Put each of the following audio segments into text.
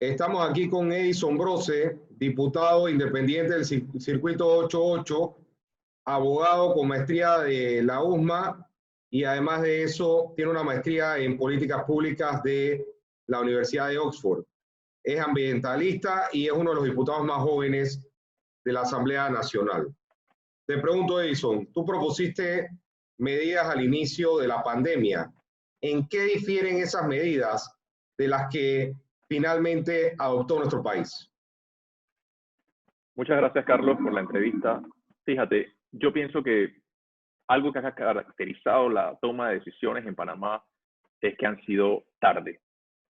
Estamos aquí con Edison Brose, diputado independiente del Circuito 88, abogado con maestría de la USMA y además de eso tiene una maestría en políticas públicas de la Universidad de Oxford. Es ambientalista y es uno de los diputados más jóvenes de la Asamblea Nacional. Te pregunto, Edison, tú propusiste medidas al inicio de la pandemia. ¿En qué difieren esas medidas de las que finalmente adoptó nuestro país? Muchas gracias, Carlos, por la entrevista. Fíjate, yo pienso que algo que ha caracterizado la toma de decisiones en Panamá es que han sido tarde.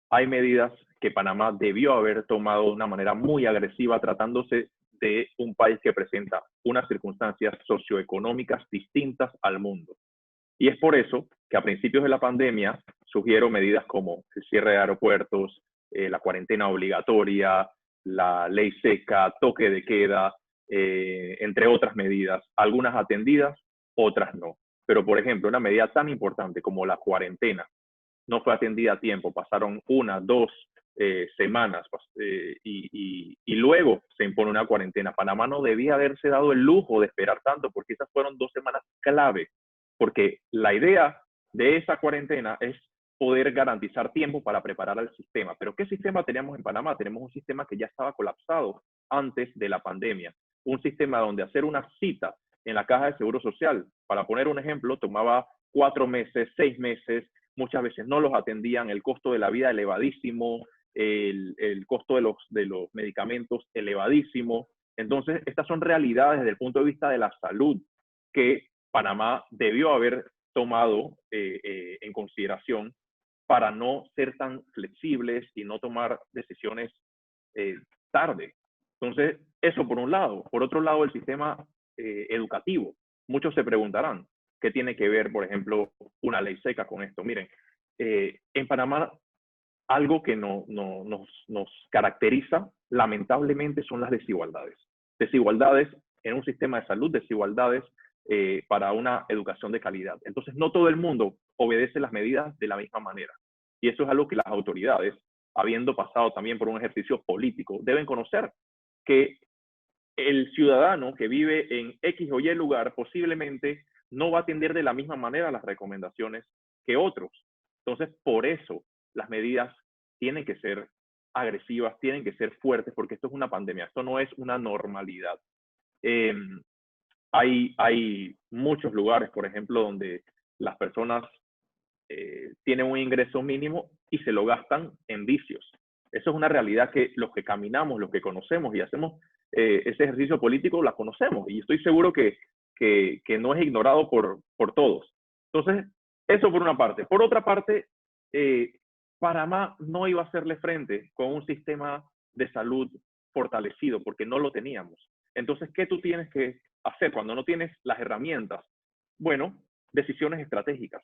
Hay medidas que Panamá debió haber tomado de una manera muy agresiva, tratándose de un país que presenta unas circunstancias socioeconómicas distintas al mundo. Y es por eso que a principios de la pandemia surgieron medidas como el cierre de aeropuertos, la cuarentena obligatoria, la ley seca, toque de queda, entre otras medidas, algunas atendidas, otras no. Pero, por ejemplo, una medida tan importante como la cuarentena no fue atendida a tiempo, pasaron 1, 2 semanas y luego se impone una cuarentena. Panamá no debía haberse dado el lujo de esperar tanto porque esas fueron 2 semanas clave, porque la idea de esa cuarentena es poder garantizar tiempo para preparar al sistema. Pero ¿qué sistema teníamos en Panamá? Tenemos un sistema que ya estaba colapsado antes de la pandemia, un sistema donde hacer una cita en la caja de seguro social, para poner un ejemplo, tomaba 4 meses, 6 meses, muchas veces no los atendían, el costo de la vida elevadísimo, el costo de los medicamentos elevadísimo. Entonces, estas son realidades desde el punto de vista de la salud que Panamá debió haber tomado en consideración para no ser tan flexibles y no tomar decisiones tarde. Entonces, eso por un lado. Por otro lado, el sistema educativo. Muchos se preguntarán, ¿qué tiene que ver, por ejemplo, una ley seca con esto? Miren, en Panamá, algo que nos caracteriza, lamentablemente, son las desigualdades. Desigualdades en un sistema de salud, desigualdades para una educación de calidad. Entonces, no todo el mundo obedece las medidas de la misma manera. Y eso es algo que las autoridades, habiendo pasado también por un ejercicio político, deben conocer, que el ciudadano que vive en X o Y lugar posiblemente no va a atender de la misma manera las recomendaciones que otros. Entonces, por eso las medidas tienen que ser agresivas, tienen que ser fuertes, porque esto es una pandemia, esto no es una normalidad. Hay muchos lugares, por ejemplo, donde las personas tienen un ingreso mínimo y se lo gastan en vicios. Eso es una realidad que los que caminamos, los que conocemos y hacemos ese ejercicio político, la conocemos. Y estoy seguro que no es ignorado por todos. Entonces, eso por una parte. Por otra parte, Panamá no iba a hacerle frente con un sistema de salud fortalecido porque no lo teníamos. Entonces, ¿qué tú tienes que hacer cuando no tienes las herramientas? Bueno, decisiones estratégicas.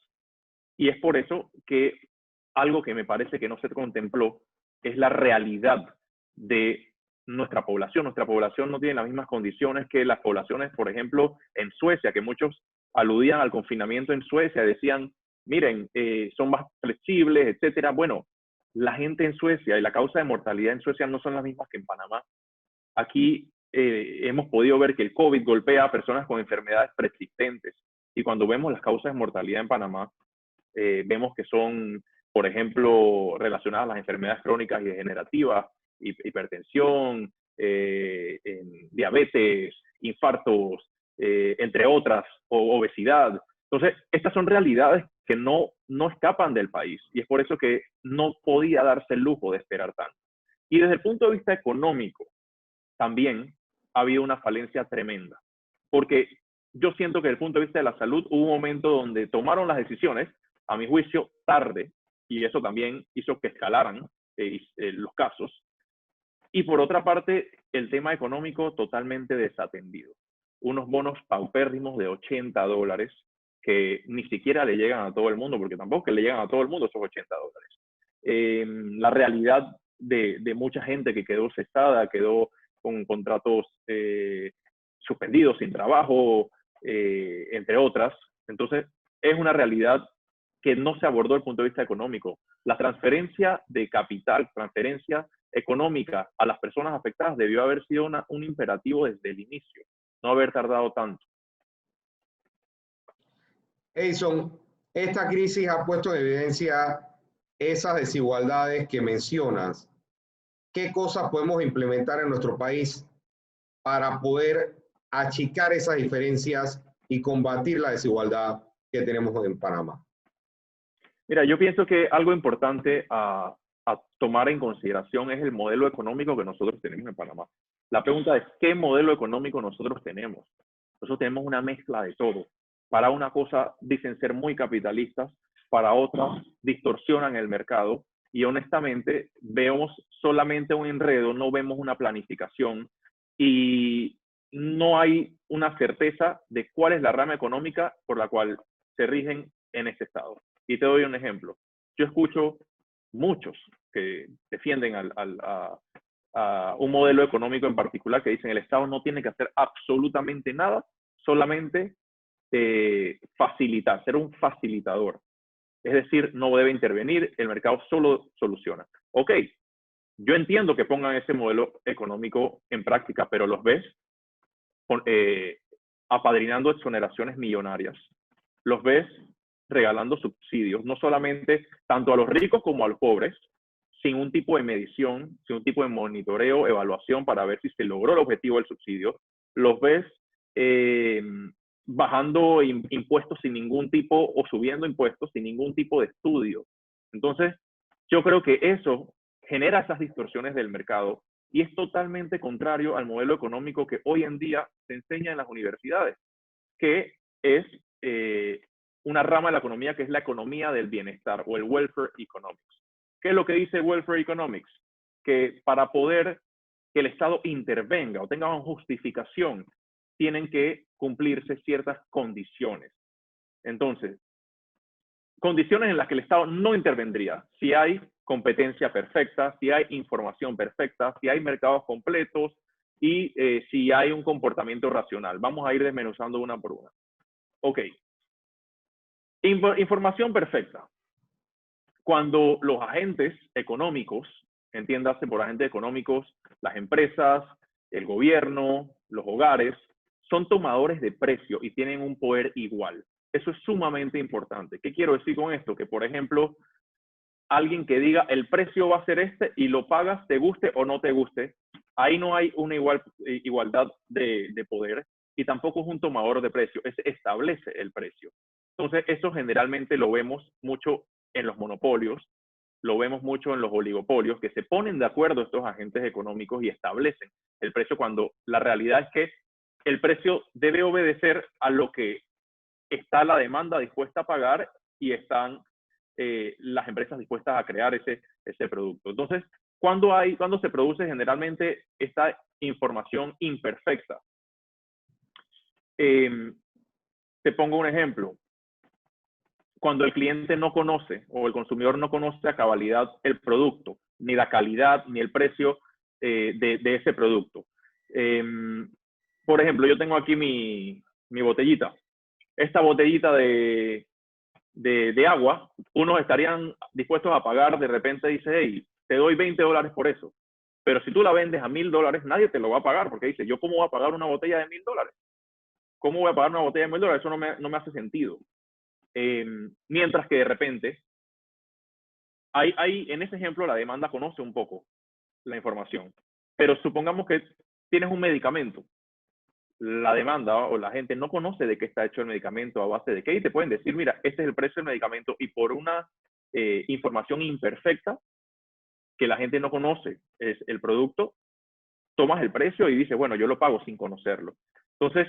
Y es por eso que algo que me parece que no se contempló es la realidad de nuestra población. Nuestra población no tiene las mismas condiciones que las poblaciones, por ejemplo, en Suecia, que muchos aludían al confinamiento en Suecia, decían, miren, son más flexibles, etcétera. Bueno, la gente en Suecia y la causa de mortalidad en Suecia no son las mismas que en Panamá. Aquí hemos podido ver que el COVID golpea a personas con enfermedades persistentes. Y cuando vemos las causas de mortalidad en Panamá, vemos que son, por ejemplo, relacionadas a las enfermedades crónicas y degenerativas, hipertensión, diabetes, infartos, entre otras, o obesidad. Entonces, estas son realidades que no escapan del país y es por eso que no podía darse el lujo de esperar tanto. Y desde el punto de vista económico, también ha habido una falencia tremenda, porque yo siento que desde el punto de vista de la salud hubo un momento donde tomaron las decisiones, a mi juicio, tarde, y eso también hizo que escalaran los casos. Y por otra parte, el tema económico totalmente desatendido. Unos bonos paupérrimos de $80 que ni siquiera le llegan a todo el mundo, porque tampoco que le llegan a todo el mundo esos $80. La realidad de mucha gente que quedó cesada, quedó con contratos suspendidos, sin trabajo, entre otras. Entonces, es una realidad que no se abordó desde el punto de vista económico. La transferencia de capital, transferencia económica a las personas afectadas debió haber sido un imperativo desde el inicio, no haber tardado tanto. Edison, esta crisis ha puesto en evidencia esas desigualdades que mencionas. ¿Qué cosas podemos implementar en nuestro país para poder achicar esas diferencias y combatir la desigualdad que tenemos en Panamá? Mira, yo pienso que algo importante a tomar en consideración es el modelo económico que nosotros tenemos en Panamá. La pregunta es, ¿qué modelo económico nosotros tenemos? Nosotros tenemos una mezcla de todo. Para una cosa dicen ser muy capitalistas, para otras distorsionan el mercado y honestamente vemos solamente un enredo, no vemos una planificación y no hay una certeza de cuál es la rama económica por la cual se rigen en este estado. Y te doy un ejemplo. Yo escucho muchos que defienden a un modelo económico en particular que dicen el Estado no tiene que hacer absolutamente nada, solamente facilitar, ser un facilitador. Es decir, no debe intervenir, el mercado solo soluciona. Ok, yo entiendo que pongan ese modelo económico en práctica, pero los ves apadrinando exoneraciones millonarias. Los ves regalando subsidios, no solamente tanto a los ricos como a los pobres, sin un tipo de medición, sin un tipo de monitoreo, evaluación para ver si se logró el objetivo del subsidio. Los ves bajando impuestos sin ningún tipo o subiendo impuestos sin ningún tipo de estudio. Entonces, yo creo que eso genera esas distorsiones del mercado y es totalmente contrario al modelo económico que hoy en día se enseña en las universidades, que es una rama de la economía que es la economía del bienestar o el welfare economics. ¿Qué es lo que dice welfare economics? Que para poder que el Estado intervenga o tenga una justificación, tienen que cumplirse ciertas condiciones. Entonces, condiciones en las que el Estado no intervendría. Si hay competencia perfecta, si hay información perfecta, si hay mercados completos y si hay un comportamiento racional. Vamos a ir desmenuzando una por una. Ok. Información perfecta. Cuando los agentes económicos, entiéndase por agentes económicos, las empresas, el gobierno, los hogares, son tomadores de precio y tienen un poder igual. Eso es sumamente importante. ¿Qué quiero decir con esto? Que, por ejemplo, alguien que diga el precio va a ser este y lo pagas, te guste o no te guste, ahí no hay una igualdad de poder y tampoco es un tomador de precio, establece el precio. Entonces, eso generalmente lo vemos mucho en los monopolios, lo vemos mucho en los oligopolios, que se ponen de acuerdo estos agentes económicos y establecen el precio cuando la realidad es que el precio debe obedecer a lo que está la demanda dispuesta a pagar y están las empresas dispuestas a crear ese producto. Entonces, ¿cuándo se produce generalmente esta información imperfecta? Te pongo un ejemplo. Cuando el cliente no conoce o el consumidor no conoce a cabalidad el producto, ni la calidad, ni el precio de ese producto. Por ejemplo, yo tengo aquí mi botellita. Esta botellita de agua, unos estarían dispuestos a pagar, de repente dice, hey, te doy $20 por eso. Pero si tú la vendes a $1000, nadie te lo va a pagar, porque dice, ¿yo cómo voy a pagar una botella de $1000? ¿Cómo voy a pagar una botella de $1000? Eso no me hace sentido. Mientras que de repente, en ese ejemplo la demanda conoce un poco la información. Pero supongamos que tienes un medicamento. La demanda o la gente no conoce de qué está hecho el medicamento, a base de qué, y te pueden decir, mira, este es el precio del medicamento, y por una información imperfecta que la gente no conoce es el producto, tomas el precio y dices, bueno, yo lo pago sin conocerlo. Entonces,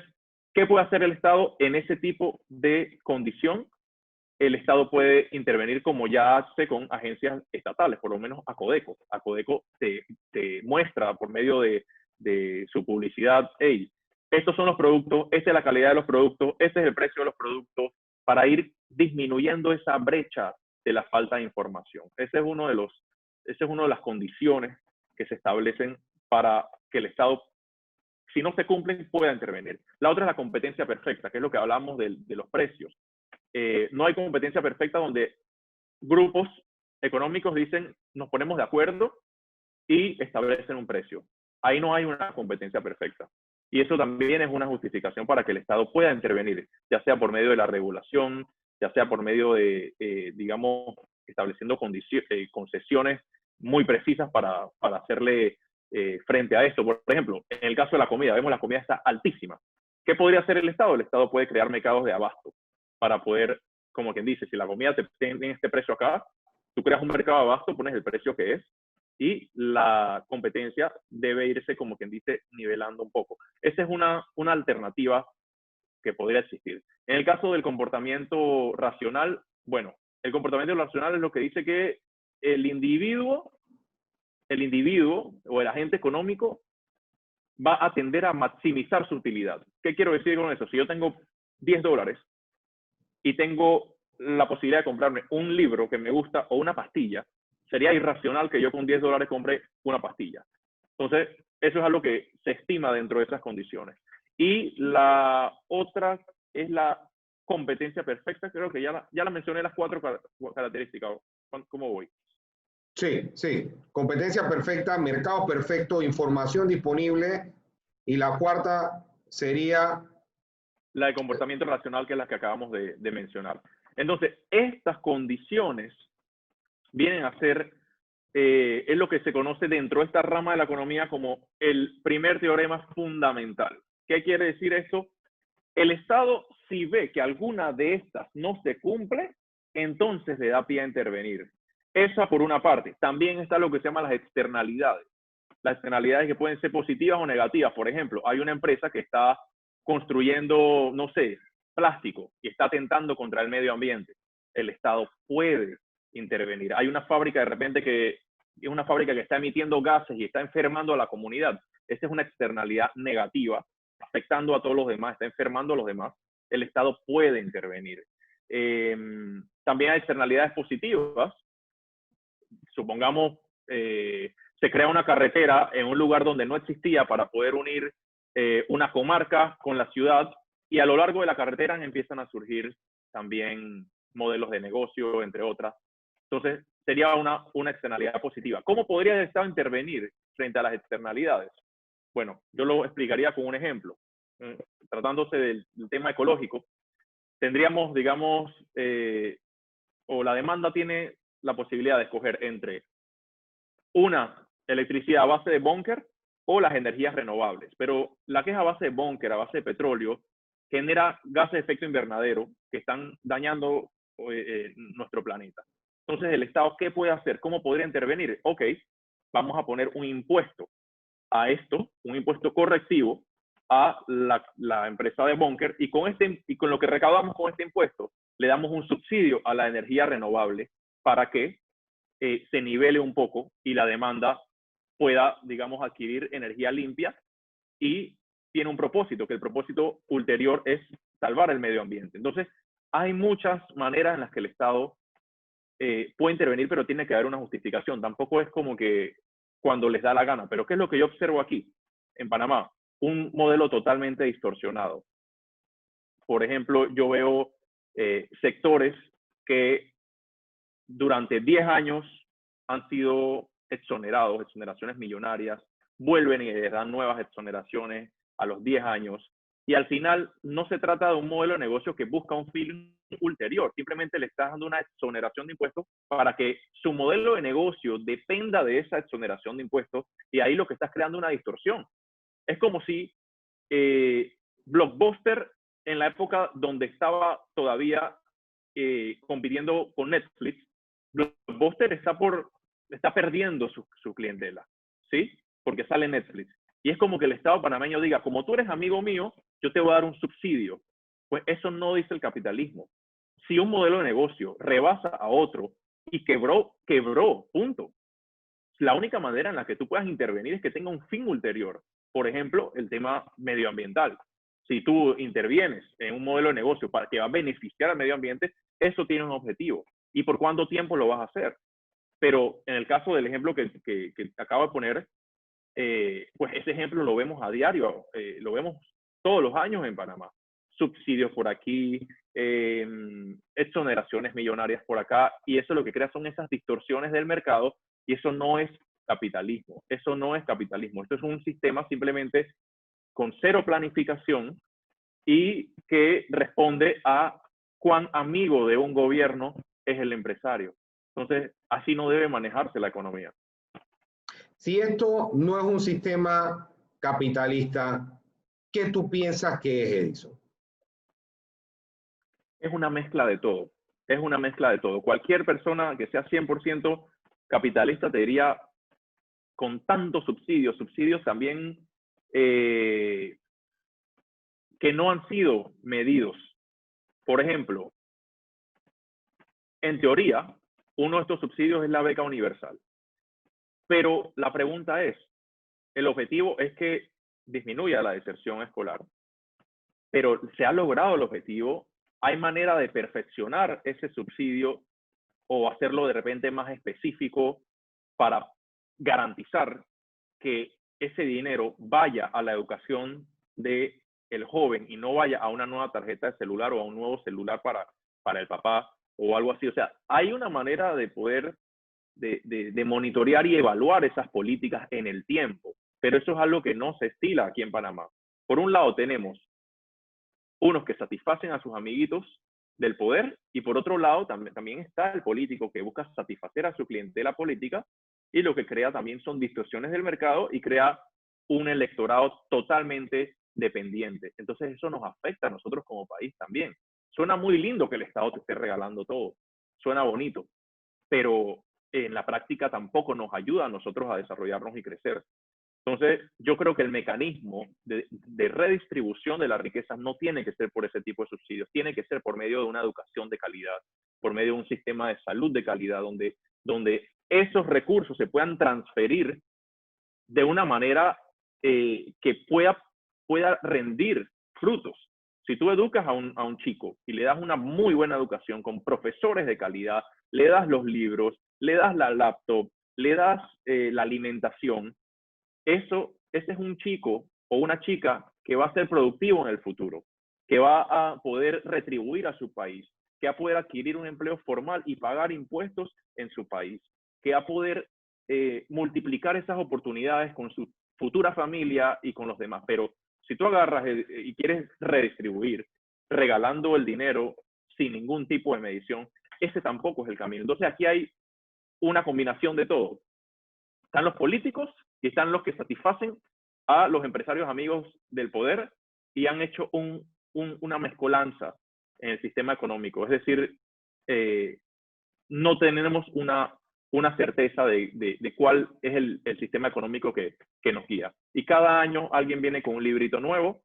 ¿qué puede hacer el Estado en ese tipo de condición? El Estado puede intervenir como ya hace con agencias estatales, por lo menos Acodeco. Acodeco te muestra por medio de su publicidad, hey, estos son los productos, esta es la calidad de los productos, este es el precio de los productos, para ir disminuyendo esa brecha de la falta de información. Ese es una de las condiciones que se establecen para que el Estado, si no se cumplen, pueda intervenir. La otra es la competencia perfecta, que es lo que hablamos de los precios. no hay competencia perfecta donde grupos económicos dicen, nos ponemos de acuerdo y establecen un precio. Ahí no hay una competencia perfecta. Y eso también es una justificación para que el Estado pueda intervenir, ya sea por medio de la regulación, ya sea por medio de, digamos, estableciendo concesiones muy precisas para hacerle frente a esto. Por ejemplo, en el caso de la comida, vemos la comida está altísima. ¿Qué podría hacer el Estado? El Estado puede crear mercados de abasto para poder, como quien dice, si la comida te tiene este precio acá, tú creas un mercado de abasto, pones el precio que es, y la competencia debe irse, como quien dice, nivelando un poco. Esa es una alternativa que podría existir. En el caso del comportamiento racional, bueno, el comportamiento racional es lo que dice que el individuo o el agente económico va a tender a maximizar su utilidad. ¿Qué quiero decir con eso? Si yo tengo $10 y tengo la posibilidad de comprarme un libro que me gusta o una pastilla, sería irracional que yo con $10 compre una pastilla. Entonces, eso es algo que se estima dentro de esas condiciones. Y la otra es la competencia perfecta. Creo que ya la mencioné las 4 características. ¿Cómo voy? Sí, sí. Competencia perfecta, mercado perfecto, información disponible. Y la cuarta sería... La de comportamiento racional, que es la que acabamos de mencionar. Entonces, estas condiciones vienen a ser, es lo que se conoce dentro de esta rama de la economía como el primer teorema fundamental. ¿Qué quiere decir esto? El Estado, si ve que alguna de estas no se cumple, entonces le da pie a intervenir. Esa por una parte. También está lo que se llama las externalidades. Las externalidades que pueden ser positivas o negativas. Por ejemplo, hay una empresa que está construyendo, no sé, plástico y está atentando contra el medio ambiente. El Estado puede intervenir. Hay una fábrica de repente que es una fábrica que está emitiendo gases y está enfermando a la comunidad. Esa es una externalidad negativa, afectando a todos los demás, está enfermando a los demás. El Estado puede intervenir. También hay externalidades positivas. Supongamos, se crea una carretera en un lugar donde no existía para poder unir una comarca con la ciudad, y a lo largo de la carretera empiezan a surgir también modelos de negocio, entre otras. Entonces, sería una externalidad positiva. ¿Cómo podría el Estado intervenir frente a las externalidades? Bueno, yo lo explicaría con un ejemplo. Tratándose del tema ecológico, tendríamos, digamos, o la demanda tiene la posibilidad de escoger entre una electricidad a base de búnker o las energías renovables. Pero la que es a base de búnker, a base de petróleo, genera gases de efecto invernadero que están dañando nuestro planeta. Entonces, ¿el Estado qué puede hacer? ¿Cómo podría intervenir? Ok, vamos a poner un impuesto a esto, un impuesto correctivo a la empresa de búnker, y con lo que recaudamos con este impuesto, le damos un subsidio a la energía renovable para que se nivele un poco y la demanda pueda, digamos, adquirir energía limpia, y tiene un propósito, que el propósito ulterior es salvar el medio ambiente. Entonces, hay muchas maneras en las que el Estado puede intervenir, pero tiene que haber una justificación. Tampoco es como que cuando les da la gana. Pero ¿qué es lo que yo observo aquí en Panamá? Un modelo totalmente distorsionado. Por ejemplo, yo veo sectores que durante 10 años han sido exonerados, exoneraciones millonarias, vuelven y les dan nuevas exoneraciones a los 10 años, y al final no se trata de un modelo de negocio que busca un fin ulterior, simplemente le estás dando una exoneración de impuestos para que su modelo de negocio dependa de esa exoneración de impuestos, y ahí lo que estás creando es una distorsión. Es como si Blockbuster, en la época donde estaba todavía compitiendo con Netflix, Blockbuster está perdiendo su clientela, ¿sí? Porque sale Netflix. Y es como que el Estado panameño diga, como tú eres amigo mío, yo te voy a dar un subsidio. Pues eso no dice el capitalismo. Si un modelo de negocio rebasa a otro y quebró, punto. La única manera en la que tú puedas intervenir es que tenga un fin ulterior. Por ejemplo, el tema medioambiental. Si tú intervienes en un modelo de negocio para que va a beneficiar al medio ambiente, eso tiene un objetivo. ¿Y por cuánto tiempo lo vas a hacer? Pero en el caso del ejemplo que acabo de poner, pues ese ejemplo lo vemos a diario, lo vemos todos los años en Panamá. subsidios por aquí, exoneraciones millonarias por acá, y eso lo que crea son esas distorsiones del mercado, y eso no es capitalismo, eso no es capitalismo, esto es un sistema simplemente con cero planificación y que responde a cuán amigo de un gobierno es el empresario. Entonces, así no debe manejarse la economía. Si esto no es un sistema capitalista, ¿qué tú piensas que es, Edison? Es una mezcla de todo. Es una mezcla de todo. Cualquier persona que sea 100% capitalista te diría, con tantos subsidios también que no han sido medidos. Por ejemplo, en teoría, uno de estos subsidios es la beca universal. Pero la pregunta es, el objetivo es que disminuya la deserción escolar, pero ¿se ha logrado el objetivo? ¿Hay manera de perfeccionar ese subsidio o hacerlo de repente más específico para garantizar que ese dinero vaya a la educación del joven y no vaya a una nueva tarjeta de celular o a un nuevo celular para el papá o algo así? O sea, hay una manera de poder de monitorear y evaluar esas políticas en el tiempo, pero eso es algo que no se estila aquí en Panamá. Por un lado tenemos unos que satisfacen a sus amiguitos del poder, y por otro lado también está el político que busca satisfacer a su clientela política, y lo que crea también son distorsiones del mercado y crea un electorado totalmente dependiente. Entonces eso nos afecta a nosotros como país también. Suena muy lindo que el Estado te esté regalando todo, suena bonito, pero en la práctica tampoco nos ayuda a nosotros a desarrollarnos y crecer. Entonces, yo creo que el mecanismo de redistribución de la riqueza no tiene que ser por ese tipo de subsidios, tiene que ser por medio de una educación de calidad, por medio de un sistema de salud de calidad, donde esos recursos se puedan transferir de una manera que pueda rendir frutos. Si tú educas a un chico y le das una muy buena educación con profesores de calidad, le das los libros, le das la laptop, le das la alimentación, ese es un chico o una chica que va a ser productivo en el futuro, que va a poder retribuir a su país, que va a poder adquirir un empleo formal y pagar impuestos en su país, que va a poder multiplicar esas oportunidades con su futura familia y con los demás. Pero si tú agarras y quieres redistribuir, regalando el dinero sin ningún tipo de medición, ese tampoco es el camino. Entonces aquí hay una combinación de todo. Están los políticos y están los que satisfacen a los empresarios amigos del poder y han hecho una mezcolanza en el sistema económico. Es decir, no tenemos una certeza de cuál es el sistema económico que nos guía. Y cada año alguien viene con un librito nuevo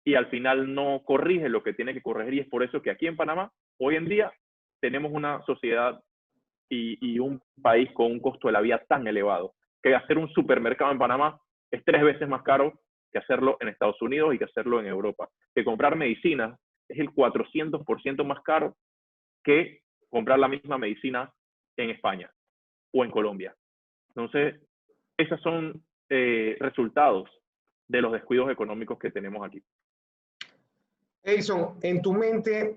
y al final no corrige lo que tiene que corregir, y es por eso que aquí en Panamá, hoy en día, tenemos una sociedad y un país con un costo de la vida tan elevado, que hacer un supermercado en Panamá es 3 veces más caro que hacerlo en Estados Unidos y que hacerlo en Europa. Que comprar medicinas es el 400% más caro que comprar la misma medicina en España o en Colombia. Entonces, esos son resultados de los descuidos económicos que tenemos aquí. Edison, en tu mente,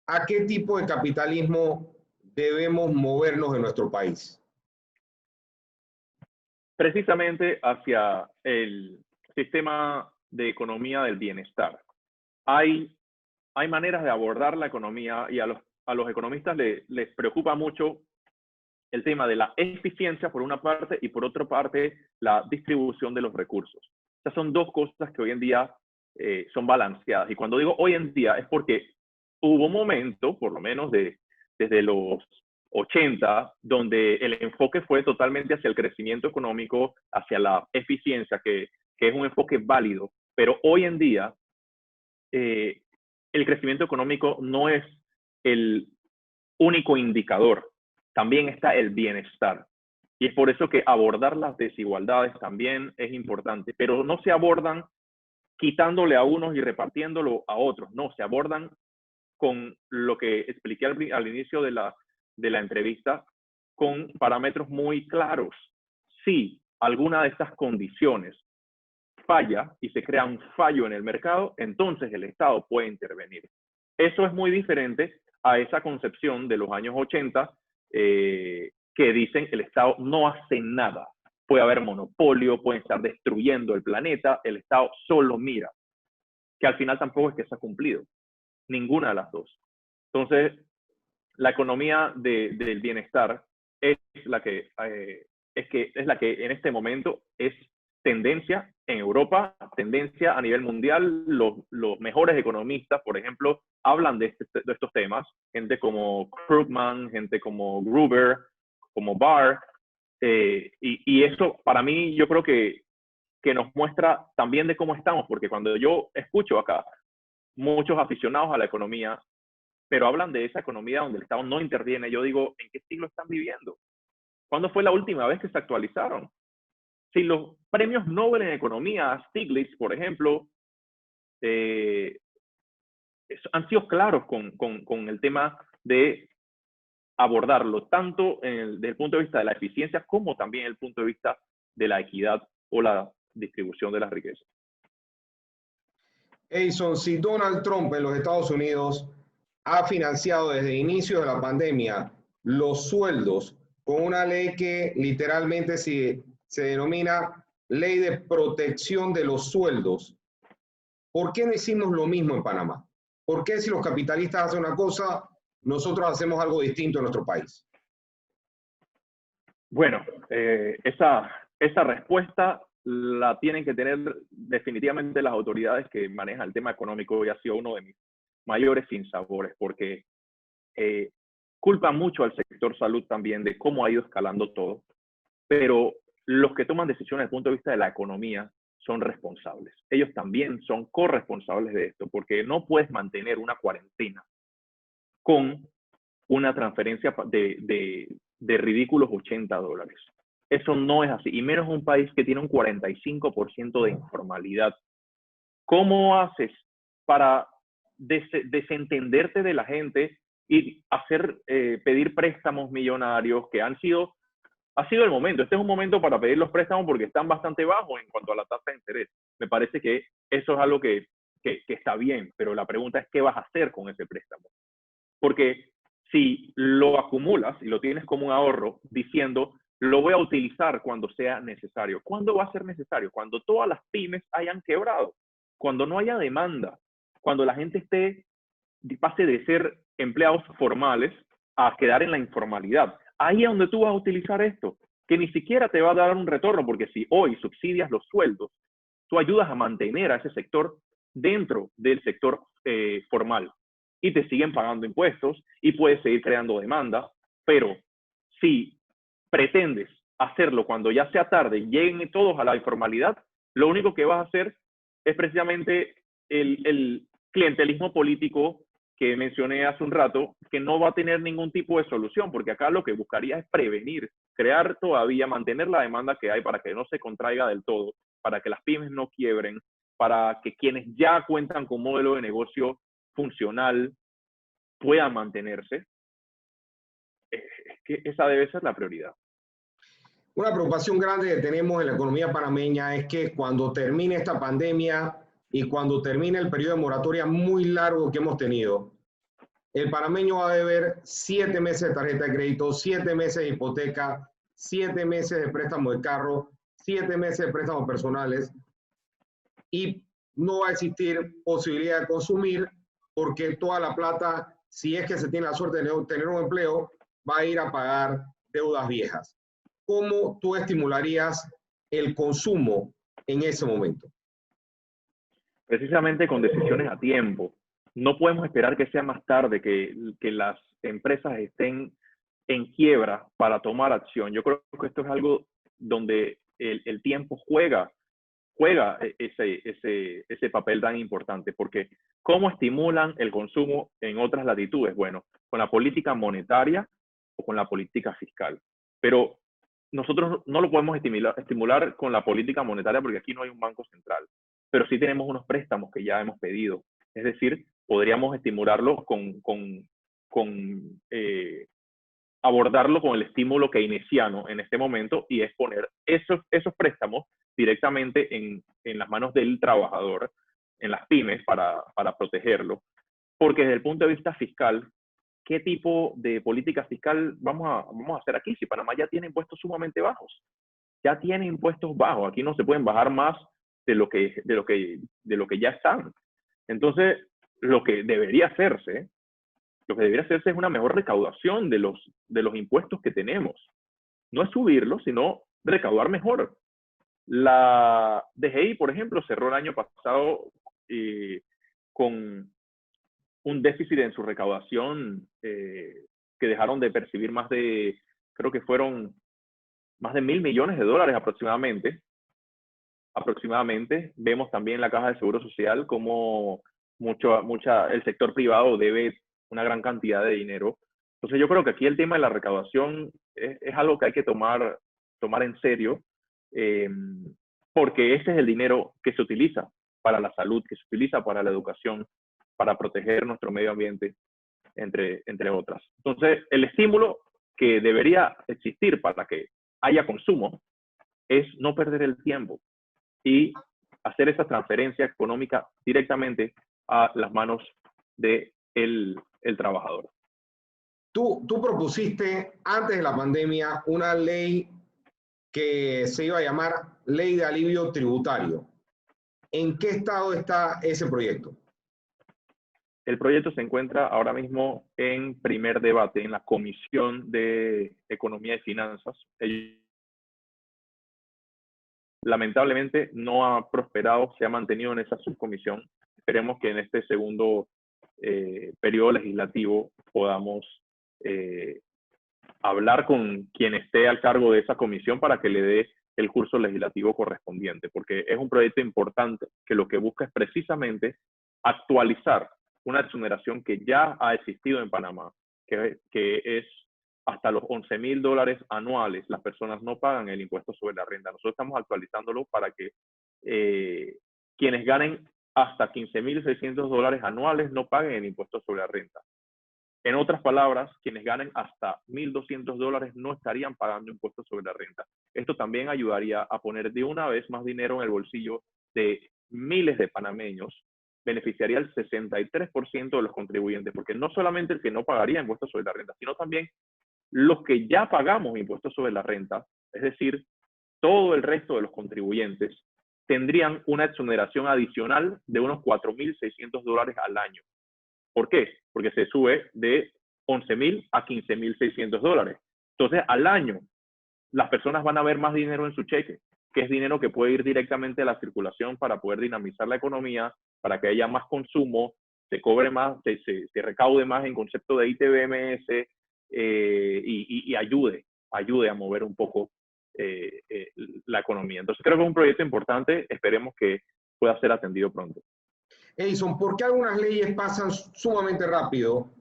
¿a qué tipo de capitalismo debemos movernos en nuestro país? Precisamente hacia el sistema de economía del bienestar. Hay maneras de abordar la economía, y a los economistas les preocupa mucho el tema de la eficiencia por una parte y por otra parte la distribución de los recursos. Estas son dos cosas que hoy en día son balanceadas. Y cuando digo hoy en día es porque hubo un momento, por lo menos desde los 80, donde el enfoque fue totalmente hacia el crecimiento económico, hacia la eficiencia, que es un enfoque válido. Pero hoy en día el crecimiento económico no es el único indicador, también está el bienestar. Y es por eso que abordar las desigualdades también es importante, pero no se abordan quitándole a unos y repartiéndolo a otros, no, se abordan con lo que expliqué al inicio de la entrevista, con parámetros muy claros. Si alguna de estas condiciones falla y se crea un fallo en el mercado, entonces el Estado puede intervenir. Eso es muy diferente a esa concepción de los años 80 que dicen el Estado no hace nada. Puede haber monopolio, pueden estar destruyendo el planeta, el Estado solo mira, que al final tampoco es que se ha cumplido, ninguna de las dos. Entonces, la economía del bienestar es la que en este momento es tendencia en Europa, tendencia a nivel mundial. Los mejores economistas, por ejemplo, hablan de estos temas. Gente como Krugman, gente como Gruber, como Barr. Y eso, para mí, yo creo que nos muestra también de cómo estamos, porque cuando yo escucho acá muchos aficionados a la economía, pero hablan de esa economía donde el Estado no interviene, yo digo, ¿en qué siglo están viviendo? ¿Cuándo fue la última vez que se actualizaron? Si los premios Nobel en economía, Stiglitz, por ejemplo, han sido claros con el tema de abordarlo, tanto desde el punto de vista de la eficiencia como también desde el punto de vista de la equidad o la distribución de las riquezas. Edison, si Donald Trump en los Estados Unidos ha financiado desde el inicio de la pandemia los sueldos con una ley que literalmente se denomina Ley de Protección de los Sueldos, ¿por qué no hicimos lo mismo en Panamá? ¿Por qué si los capitalistas hacen una cosa, nosotros hacemos algo distinto en nuestro país? Bueno, esa respuesta la tienen que tener definitivamente las autoridades que manejan el tema económico, y ha sido uno de mis mayores sinsabores, porque culpa mucho al sector salud también de cómo ha ido escalando todo, pero los que toman decisiones desde el punto de vista de la economía son responsables. Ellos también son corresponsables de esto, porque no puedes mantener una cuarentena con una transferencia de ridículos $80. Eso no es así, y menos un país que tiene un 45% de informalidad. ¿Cómo haces para desentenderte de la gente y pedir préstamos millonarios que ha sido el momento? Este es un momento para pedir los préstamos porque están bastante bajos en cuanto a la tasa de interés. Me parece que eso es algo que está bien, pero la pregunta es, ¿qué vas a hacer con ese préstamo? Porque si lo acumulas y lo tienes como un ahorro diciendo, lo voy a utilizar cuando sea necesario. ¿Cuándo va a ser necesario? Cuando todas las pymes hayan quebrado, cuando no haya demanda, cuando la gente pase de ser empleados formales a quedar en la informalidad. Ahí es donde tú vas a utilizar esto, que ni siquiera te va a dar un retorno, porque si hoy subsidias los sueldos, tú ayudas a mantener a ese sector dentro del sector formal y te siguen pagando impuestos y puedes seguir creando demanda, pero si pretendes hacerlo cuando ya sea tarde y lleguen todos a la informalidad, lo único que vas a hacer es precisamente el clientelismo político que mencioné hace un rato, que no va a tener ningún tipo de solución, porque acá lo que buscaría es prevenir, crear todavía, mantener la demanda que hay para que no se contraiga del todo, para que las pymes no quiebren, para que quienes ya cuentan con modelo de negocio funcional puedan mantenerse. Es que esa debe ser la prioridad. Una preocupación grande que tenemos en la economía panameña es que cuando termine esta pandemia y cuando termine el periodo de moratoria muy largo que hemos tenido, el panameño va a deber 7 meses de tarjeta de crédito, 7 meses de hipoteca, 7 meses de préstamo de carro, 7 meses de préstamos personales, y no va a existir posibilidad de consumir porque toda la plata, si es que se tiene la suerte de tener un empleo, va a ir a pagar deudas viejas. ¿Cómo tú estimularías el consumo en ese momento? Precisamente con decisiones a tiempo. No podemos esperar que sea más tarde, que las empresas estén en quiebra para tomar acción. Yo creo que esto es algo donde el tiempo juega ese papel tan importante, porque ¿cómo estimulan el consumo en otras latitudes? Bueno, con la política monetaria o con la política fiscal. Pero nosotros no lo podemos estimular con la política monetaria porque aquí no hay un banco central, pero sí tenemos unos préstamos que ya hemos pedido. Es decir, podríamos estimularlo abordarlo con el estímulo keynesiano en este momento, y es poner esos préstamos directamente en las manos del trabajador, en las pymes, para protegerlo. Porque desde el punto de vista fiscal, ¿qué tipo de política fiscal vamos a hacer aquí? Si Panamá ya tiene impuestos sumamente bajos, ya tiene impuestos bajos, aquí no se pueden bajar más de lo que ya están. Entonces, lo que debería hacerse es una mejor recaudación de los impuestos que tenemos. No es subirlos, sino recaudar mejor. La DGI, por ejemplo, cerró el año pasado con un déficit en su recaudación que dejaron de percibir creo que fueron más de $1.000 millones aproximadamente. Vemos también la Caja de Seguro Social como el sector privado debe una gran cantidad de dinero. Entonces yo creo que aquí el tema de la recaudación es algo que hay que tomar en serio, porque ese es el dinero que se utiliza para la salud, que se utiliza para la educación, para proteger nuestro medio ambiente, entre otras. Entonces, el estímulo que debería existir para que haya consumo es no perder el tiempo y hacer esa transferencia económica directamente a las manos del trabajador. Tú propusiste antes de la pandemia una ley que se iba a llamar Ley de Alivio Tributario. ¿En qué estado está ese proyecto? El proyecto se encuentra ahora mismo en primer debate en la Comisión de Economía y Finanzas. Lamentablemente no ha prosperado, se ha mantenido en esa subcomisión. Esperemos que en este segundo periodo legislativo podamos hablar con quien esté al cargo de esa comisión para que le dé el curso legislativo correspondiente, porque es un proyecto importante que lo que busca es precisamente actualizar una exoneración que ya ha existido en Panamá, que es hasta los $11.000 anuales, las personas no pagan el impuesto sobre la renta. Nosotros estamos actualizándolo para que quienes ganen hasta $15.600 anuales no paguen el impuesto sobre la renta. En otras palabras, quienes ganen hasta $1.200 no estarían pagando impuestos sobre la renta. Esto también ayudaría a poner de una vez más dinero en el bolsillo de miles de panameños, beneficiaría al 63% de los contribuyentes, porque no solamente el que no pagaría impuestos sobre la renta, sino también los que ya pagamos impuestos sobre la renta, es decir, todo el resto de los contribuyentes, tendrían una exoneración adicional de unos $4.600 al año. ¿Por qué? Porque se sube de $11.000 a $15.600. Entonces, al año, las personas van a ver más dinero en su cheque, que es dinero que puede ir directamente a la circulación para poder dinamizar la economía, para que haya más consumo, se cobre más, se recaude más en concepto de ITBMS y ayude a mover un poco la economía. Entonces, creo que es un proyecto importante, esperemos que pueda ser atendido pronto. Edison, ¿por qué algunas leyes pasan sumamente rápido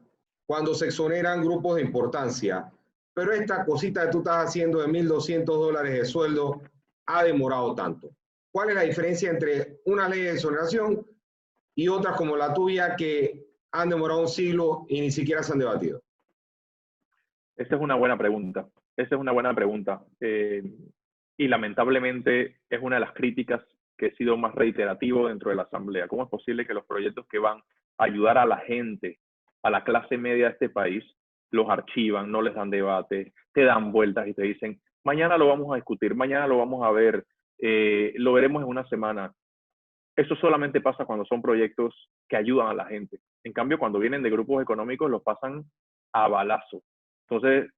cuando se exoneran grupos de importancia? Pero esta cosita que tú estás haciendo de $1.200 de sueldo ha demorado tanto. ¿Cuál es la diferencia entre una ley de exoneración y otras como la tuya que han demorado un siglo y ni siquiera se han debatido? Esa es una buena pregunta. Y lamentablemente es una de las críticas que he sido más reiterativo dentro de la Asamblea. ¿Cómo es posible que los proyectos que van a ayudar a la gente, a la clase media de este país, los archivan, no les dan debate, te dan vueltas y te dicen, mañana lo vamos a discutir, mañana lo vamos a ver, lo veremos en una semana? Eso solamente pasa cuando son proyectos que ayudan a la gente. En cambio, cuando vienen de grupos económicos, los pasan a balazo. Entonces,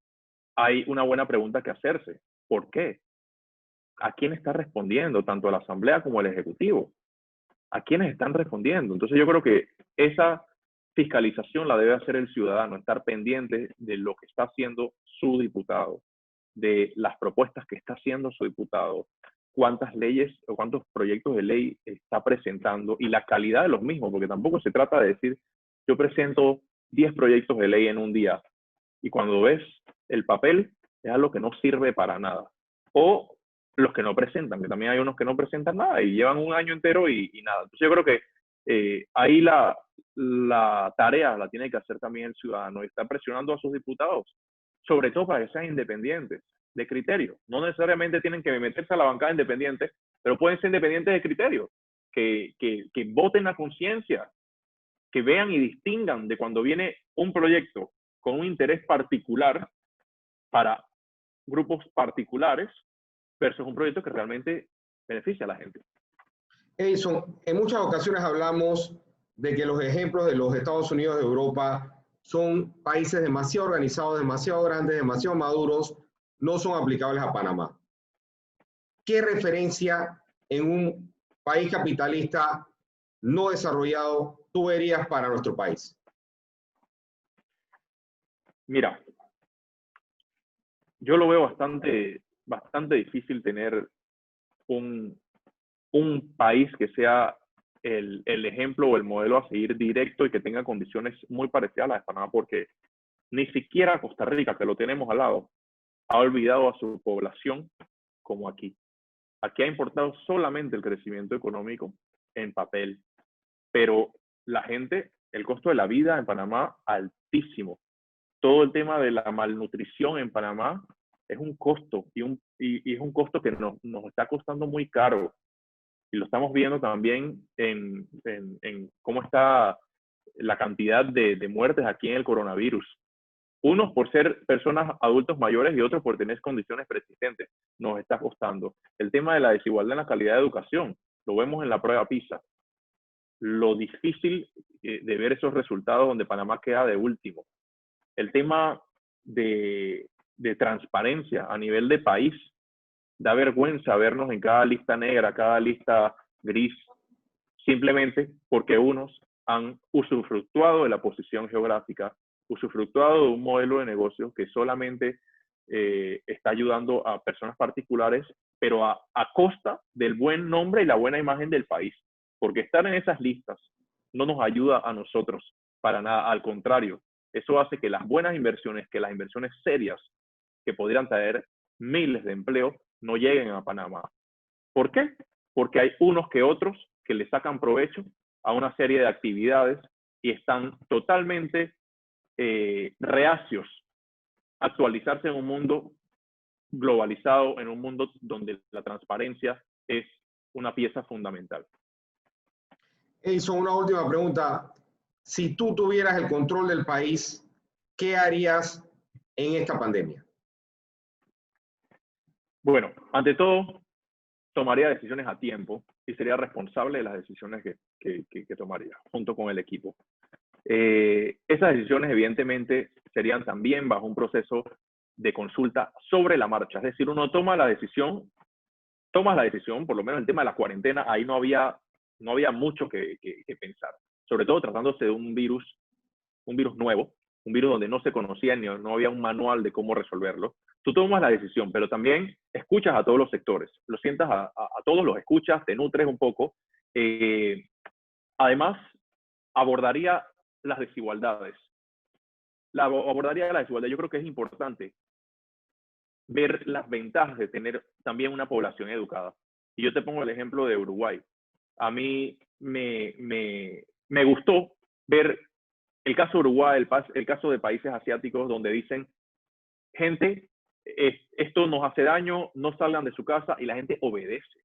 hay una buena pregunta que hacerse. ¿Por qué? ¿A quién está respondiendo? Tanto la Asamblea como el Ejecutivo. ¿A quiénes están respondiendo? Entonces, yo creo que esa fiscalización la debe hacer el ciudadano, estar pendiente de lo que está haciendo su diputado, de las propuestas que está haciendo su diputado, cuántas leyes o cuántos proyectos de ley está presentando y la calidad de los mismos, porque tampoco se trata de decir, yo presento 10 proyectos de ley en un día y cuando ves el papel es algo que no sirve para nada. O los que no presentan, que también hay unos que no presentan nada y llevan un año entero y nada. Entonces yo creo que ahí la tarea la tiene que hacer también el ciudadano y está presionando a sus diputados, sobre todo para que sean independientes de criterio. No necesariamente tienen que meterse a la bancada independiente, pero pueden ser independientes de criterio, que voten a conciencia, que vean y distingan de cuando viene un proyecto con un interés particular para grupos particulares versus un proyecto que realmente beneficia a la gente. Edison, en muchas ocasiones hablamos de que los ejemplos de los Estados Unidos de Europa son países demasiado organizados, demasiado grandes, demasiado maduros, no son aplicables a Panamá. ¿Qué referencia en un país capitalista no desarrollado tú verías para nuestro país? Mira, yo lo veo bastante difícil tener un país que sea el ejemplo o el modelo a seguir directo y que tenga condiciones muy parecidas a las de Panamá, porque ni siquiera Costa Rica, que lo tenemos al lado, ha olvidado a su población como aquí. Aquí ha importado solamente el crecimiento económico en papel, pero la gente, el costo de la vida en Panamá, altísimo. Todo el tema de la malnutrición en Panamá es un costo y es un costo que nos está costando muy caro. Y lo estamos viendo también en cómo está la cantidad de muertes aquí en el coronavirus. Unos por ser personas adultos mayores y otros por tener condiciones persistentes. Nos está costando. El tema de la desigualdad en la calidad de educación, lo vemos en la prueba PISA. Lo difícil de ver esos resultados donde Panamá queda de último. El tema de transparencia a nivel de país. Da vergüenza vernos en cada lista negra, cada lista gris, simplemente porque unos han usufructuado de la posición geográfica, usufructuado de un modelo de negocio que solamente está ayudando a personas particulares, pero a costa del buen nombre y la buena imagen del país. Porque estar en esas listas no nos ayuda a nosotros para nada, al contrario, eso hace que las buenas inversiones, que las inversiones serias que podrían traer miles de empleos, no lleguen a Panamá. ¿Por qué? Porque hay unos que otros que le sacan provecho a una serie de actividades y están totalmente reacios a actualizarse en un mundo globalizado, en un mundo donde la transparencia es una pieza fundamental. Edison, una última pregunta. Si tú tuvieras el control del país, ¿qué harías en esta pandemia? Bueno, ante todo, tomaría decisiones a tiempo y sería responsable de las decisiones que tomaría, junto con el equipo. Esas decisiones, evidentemente, serían también bajo un proceso de consulta sobre la marcha. Es decir, uno toma la decisión, por lo menos el tema de la cuarentena, ahí no había mucho que pensar. Sobre todo tratándose de un virus nuevo, un virus donde no se conocía ni no había un manual de cómo resolverlo. Tú tomas la decisión, pero también escuchas a todos los sectores, lo sientas a todos, los escuchas, te nutres un poco. Además, abordaría las desigualdades. Yo creo que es importante ver las ventajas de tener también una población educada. Y yo te pongo el ejemplo de Uruguay. A mí me gustó ver el caso de Uruguay, el caso de países asiáticos donde dicen, gente, esto nos hace daño, no salgan de su casa, y la gente obedece.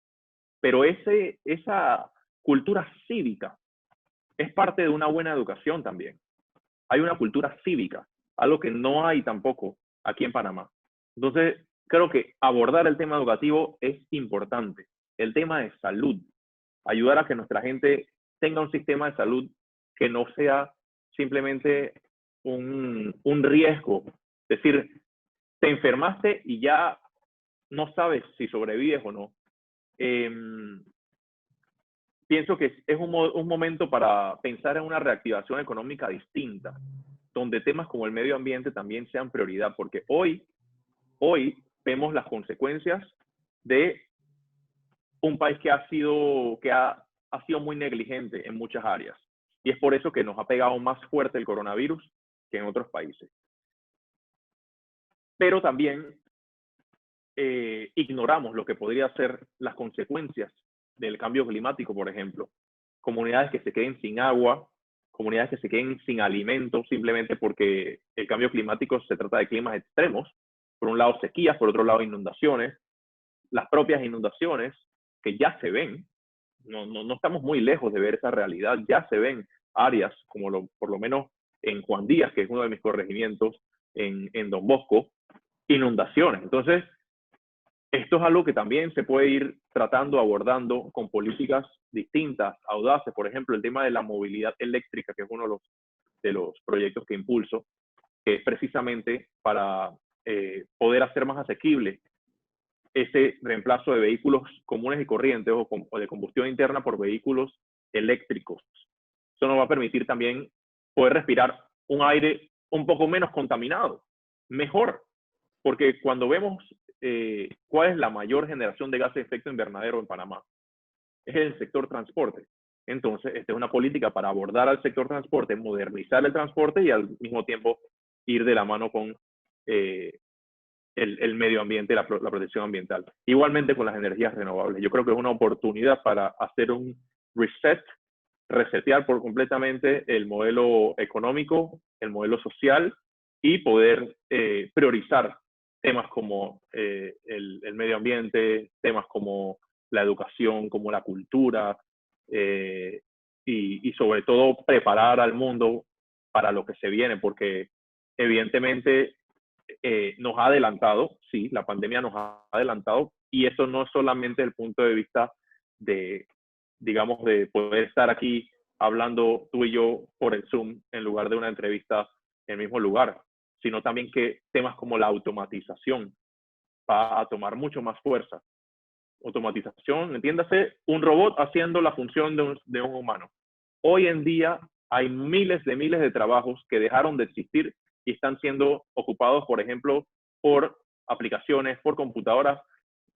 Pero esa cultura cívica es parte de una buena educación también. Hay una cultura cívica, algo que no hay tampoco aquí en Panamá. Entonces, creo que abordar el tema educativo es importante. El tema de salud, ayudar a que nuestra gente tenga un sistema de salud que no sea simplemente un riesgo. Es decir, te enfermaste y ya no sabes si sobrevives o no. Pienso que es un momento para pensar en una reactivación económica distinta, donde temas como el medio ambiente también sean prioridad, porque hoy vemos las consecuencias de un país que ha sido muy negligente en muchas áreas. Y es por eso que nos ha pegado más fuerte el coronavirus que en otros países. Pero también ignoramos lo que podría ser las consecuencias del cambio climático, por ejemplo. Comunidades que se queden sin agua, comunidades que se queden sin alimentos, simplemente porque el cambio climático se trata de climas extremos. Por un lado sequías, por otro lado inundaciones. Las propias inundaciones que ya se ven. No estamos muy lejos de ver esa realidad. Ya se ven áreas, como por lo menos en Juan Díaz, que es uno de mis corregimientos, en Don Bosco, inundaciones. Entonces, esto es algo que también se puede ir tratando, abordando con políticas distintas, audaces. Por ejemplo, el tema de la movilidad eléctrica, que es uno de los proyectos que impulso, que es precisamente para poder hacer más asequible ese reemplazo de vehículos comunes y corrientes o de combustión interna por vehículos eléctricos. Eso nos va a permitir también poder respirar un aire un poco menos contaminado, mejor, porque cuando vemos cuál es la mayor generación de gases de efecto invernadero en Panamá, es el sector transporte. Entonces, esta es una política para abordar al sector transporte, modernizar el transporte y al mismo tiempo ir de la mano con el medio ambiente, la protección ambiental. Igualmente con las energías renovables. Yo creo que es una oportunidad para hacer un resetear por completamente el modelo económico, el modelo social y poder priorizar temas como el medio ambiente, temas como la educación, como la cultura, y sobre todo preparar al mundo para lo que se viene, porque evidentemente nos ha adelantado, sí, la pandemia nos ha adelantado, y eso no es solamente el punto de vista de, digamos, de poder estar aquí hablando tú y yo por el Zoom en lugar de una entrevista en el mismo lugar, sino también que temas como la automatización va a tomar mucho más fuerza. Automatización, entiéndase, un robot haciendo la función de un humano. Hoy en día hay miles de trabajos que dejaron de existir y están siendo ocupados, por ejemplo, por aplicaciones, por computadoras.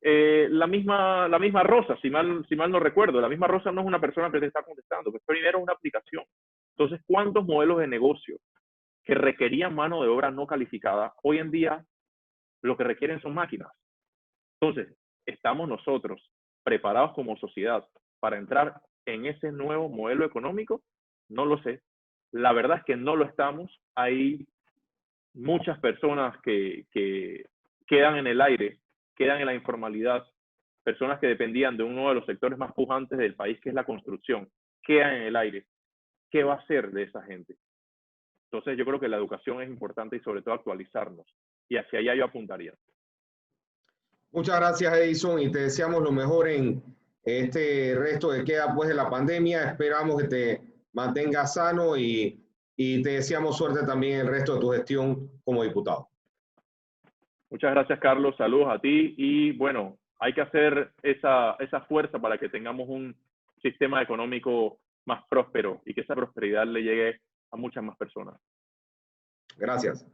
La misma Rosa, si mal no recuerdo, la misma Rosa no es una persona que te está contestando, que primero es una aplicación. Entonces, ¿cuántos modelos de negocio que requerían mano de obra no calificada, hoy en día lo que requieren son máquinas? Entonces, ¿estamos nosotros preparados como sociedad para entrar en ese nuevo modelo económico? No lo sé. La verdad es que no lo estamos. Hay muchas personas que quedan en el aire, quedan en la informalidad, personas que dependían de uno de los sectores más pujantes del país, que es la construcción, quedan en el aire. ¿Qué va a hacer de esa gente? Entonces yo creo que la educación es importante y sobre todo actualizarnos. Y hacia allá yo apuntaría. Muchas gracias, Edison, y te deseamos lo mejor en este resto que queda pues de la pandemia. Esperamos que te mantengas sano y te deseamos suerte también en el resto de tu gestión como diputado. Muchas gracias, Carlos. Saludos a ti. Y bueno, hay que hacer esa fuerza para que tengamos un sistema económico más próspero y que esa prosperidad le llegue a muchas más personas. Gracias.